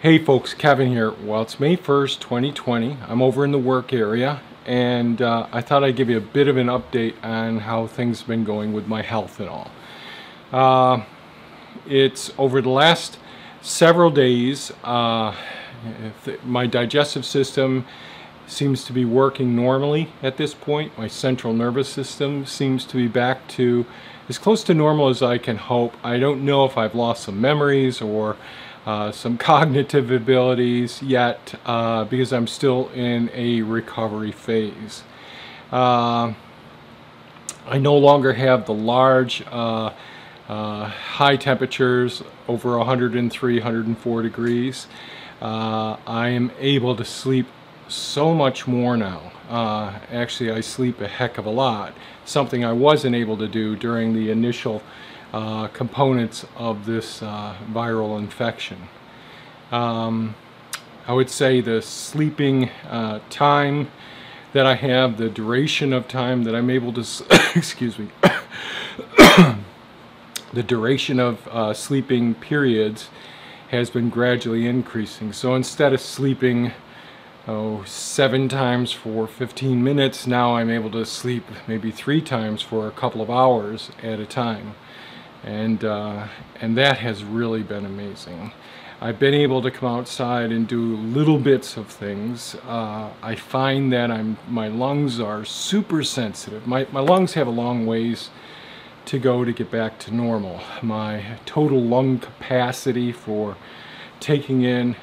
Hey folks, Kevin here. Well, it's May 1st, 2020. I'm over in the work area, and I thought I'd give you a bit of an update on how things have been going with my health and all. It's over the last several days, my digestive system seems to be working normally at this point. My central nervous system seems to be back to as close to normal as I can hope. I don't know if I've lost some memories or some cognitive abilities yet, because I'm still in a recovery phase. I no longer have the large high temperatures over 103, 104 degrees. I am able to sleep so much more now. Actually, I sleep a heck of a lot, something I wasn't able to do during the initial components of this viral infection. I would say the sleeping time that I have, the duration of time that I'm able to excuse me, the duration of sleeping periods has been gradually increasing. So instead of sleeping 7 times for 15 minutes, now I'm able to sleep maybe 3 times for a couple of hours at a time. And that has really been amazing. I've been able to come outside and do little bits of things. I find that my lungs are super sensitive. My lungs have a long ways to go to get back to normal. My total lung capacity for taking in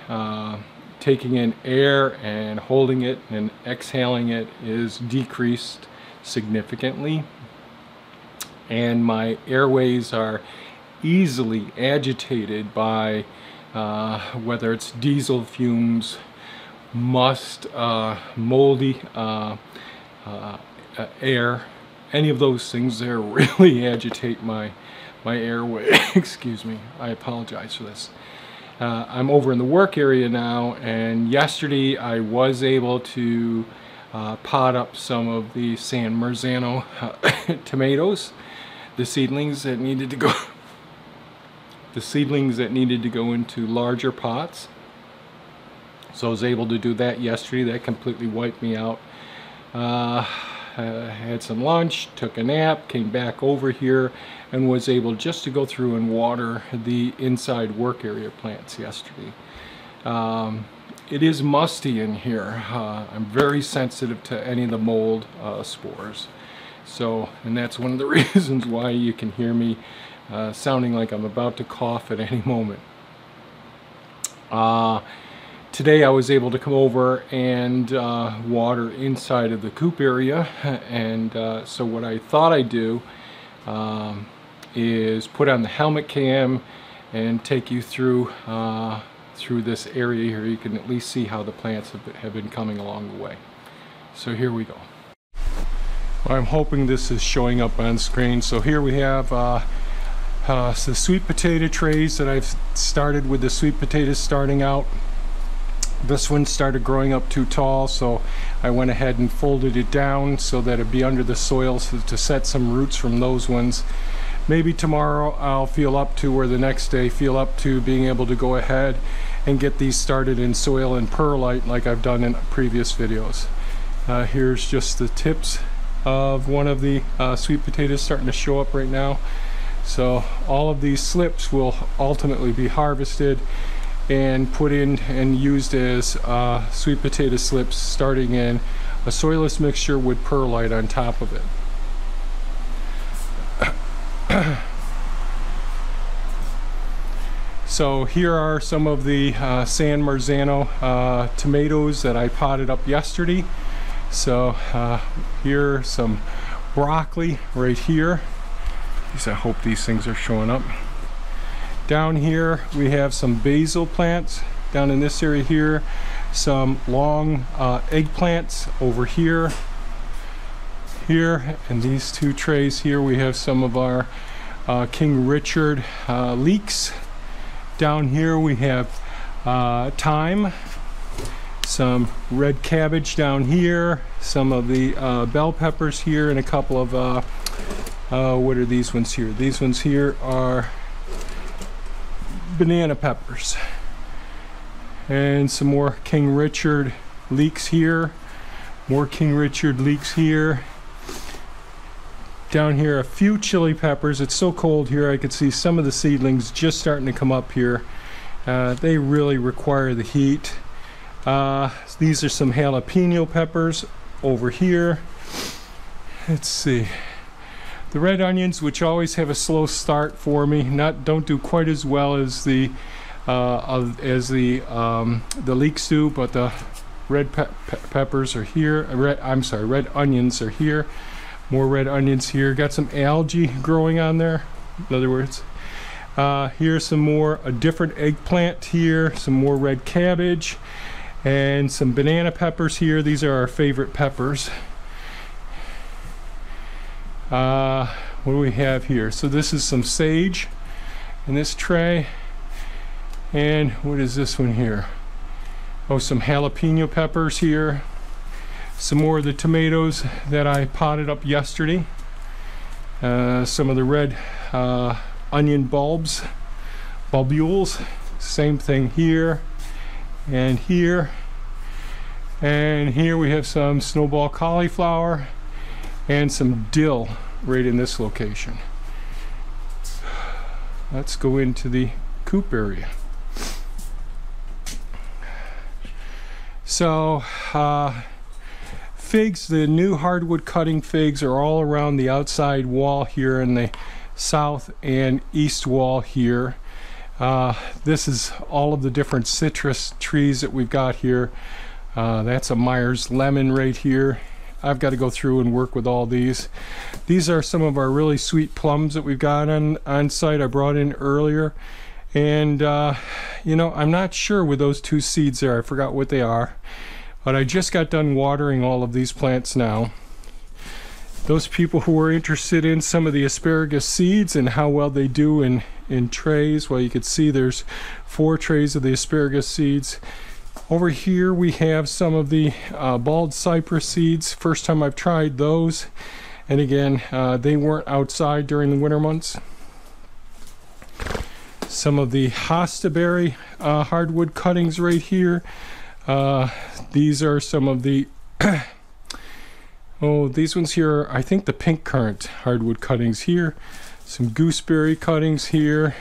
air and holding it and exhaling it is decreased significantly. And my airways are easily agitated by whether it's diesel fumes, must, moldy air, any of those things there really agitate my airway. Excuse me, I apologize for this. I'm over in the work area now, and yesterday I was able to pot up some of the San Marzano tomatoes, the seedlings that needed to go into larger pots. So I was able to do that yesterday. That completely wiped me out. Had some lunch, took a nap, came back over here, and was able just to go through and water the inside work area plants yesterday. It is musty in here. I'm very sensitive to any of the mold spores. So, and that's one of the reasons why you can hear me sounding like I'm about to cough at any moment. Today I was able to come over and water inside of the coop area, and so what I thought I'd do is put on the helmet cam and take you through this area here. You can at least see how the plants have been coming along the way. So here we go. Well, I'm hoping this is showing up on screen. So here we have the sweet potato trays that I've started with the sweet potatoes starting out. This one started growing up too tall, so I went ahead and folded it down so that it'd be under the soil, so to set some roots from those ones. Maybe tomorrow I'll feel up to, or the next day feel up to, being able to go ahead and get these started in soil and perlite like I've done in previous videos. Here's just the tips of one of the sweet potatoes starting to show up right now. So all of these slips will ultimately be harvested and put in and used as sweet potato slips, starting in a soilless mixture with perlite on top of it. So here are some of the San Marzano tomatoes that I potted up yesterday. So here some broccoli right here. I hope these things are showing up. Down here we have some basil plants down in this area here, some long eggplants over here, and these 2 trays here we have some of our King Richard leeks. Down here we have thyme, some red cabbage down here, some of the bell peppers here, and a couple of what are these ones here? These ones here are banana peppers. and some more King Richard leeks here. More King Richard leeks here. Down here, a few chili peppers. It's so cold here, I could see some of the seedlings just starting to come up here. They really require the heat. These are some jalapeno peppers over here. Let's see. The red onions, which always have a slow start for me, don't do quite as well as the leeks do, but the red peppers are here. Red onions are here. More red onions here. Got some algae growing on there, in other words. Here's some more, a different eggplant here, some more red cabbage, and some banana peppers here. These are our favorite peppers. What do we have here? So this is some sage in this tray. And what is this one here? Oh, some jalapeno peppers here. Some more of the tomatoes that I potted up yesterday. Some of the red onion bulbules. Same thing here and here. And here we have some snowball cauliflower and some dill right in this location. Let's go into the coop area. So figs, the new hardwood cutting figs are all around the outside wall here in the south and east wall here. This is all of the different citrus trees that we've got here. That's a Myers lemon right here. I've got to go through and work with all these. These are some of our really sweet plums that we've got on site. I brought in earlier. And you know, I'm not sure with those two seeds there. I forgot what they are. But I just got done watering all of these plants now. Those people who are interested in some of the asparagus seeds and how well they do in trays, well, you can see there's 4 trays of the asparagus seeds. Over here we have some of the bald cypress seeds. First time I've tried those. And again, they weren't outside during the winter months. Some of the hostaberry hardwood cuttings right here. These are some of the oh, these ones here are, I think, the pink currant hardwood cuttings here. Some gooseberry cuttings here.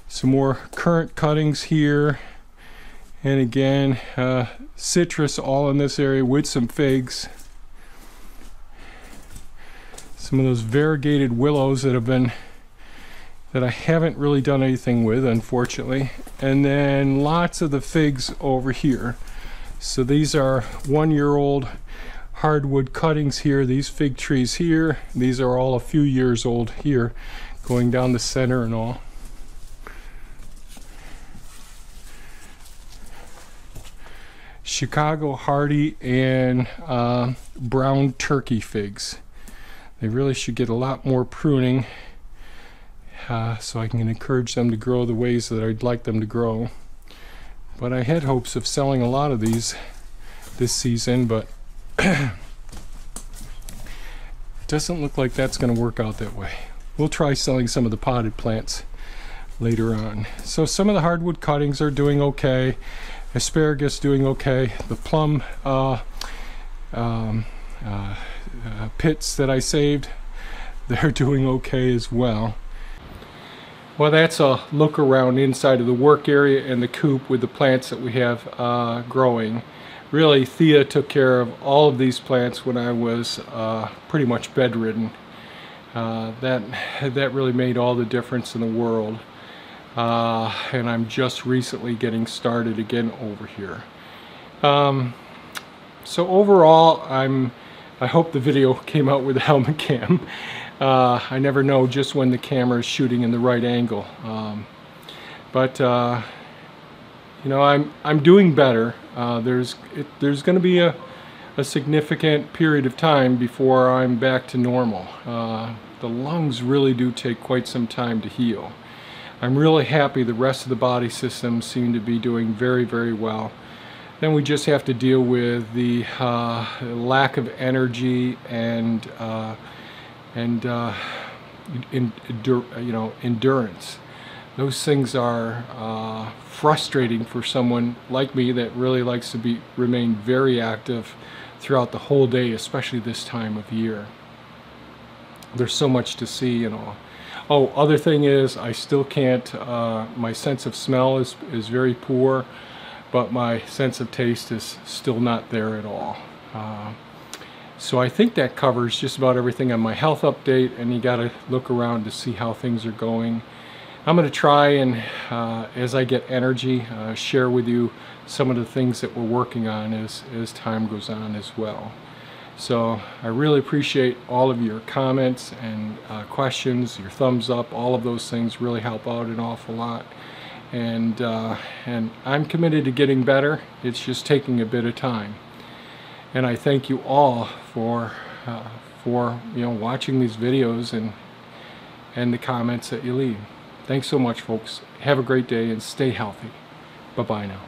Some more currant cuttings here. And again, citrus all in this area with some figs. Some of those variegated willows that I haven't really done anything with, unfortunately. And then lots of the figs over here. So these are 1-year-old hardwood cuttings here. These fig trees here, these are all a few years old here, going down the center and all. Chicago hardy and brown turkey figs. They really should get a lot more pruning so I can encourage them to grow the ways that I'd like them to grow. But I had hopes of selling a lot of these this season, but it doesn't look like that's going to work out that way. We'll try selling some of the potted plants later on. So some of the hardwood cuttings are doing okay. Asparagus doing okay. The plum pits that I saved, they're doing okay as well. Well, that's a look around inside of the work area and the coop with the plants that we have growing. Really, Thea took care of all of these plants when I was pretty much bedridden. That really made all the difference in the world. And I'm just recently getting started again over here. So overall, I hope the video came out with a helmet cam. I never know just when the camera is shooting in the right angle. You know, I'm doing better. There's going to be a significant period of time before I'm back to normal. The lungs really do take quite some time to heal. I'm really happy the rest of the body systems seem to be doing very, very well. Then we just have to deal with the lack of energy and endurance. those things are frustrating for someone like me that really likes to remain very active throughout the whole day, especially this time of year. There's so much to see and all. Oh, other thing is, I still can't, my sense of smell is very poor, but my sense of taste is still not there at all. So I think that covers just about everything on my health update, and you got to look around to see how things are going. I'm going to try and, as I get energy, share with you some of the things that we're working on as time goes on as well. So I really appreciate all of your comments and questions, your thumbs up. All of those things really help out an awful lot. And I'm committed to getting better. It's just taking a bit of time. And I thank you all for watching these videos and the comments that you leave. Thanks so much, folks. Have a great day and stay healthy. Bye-bye now.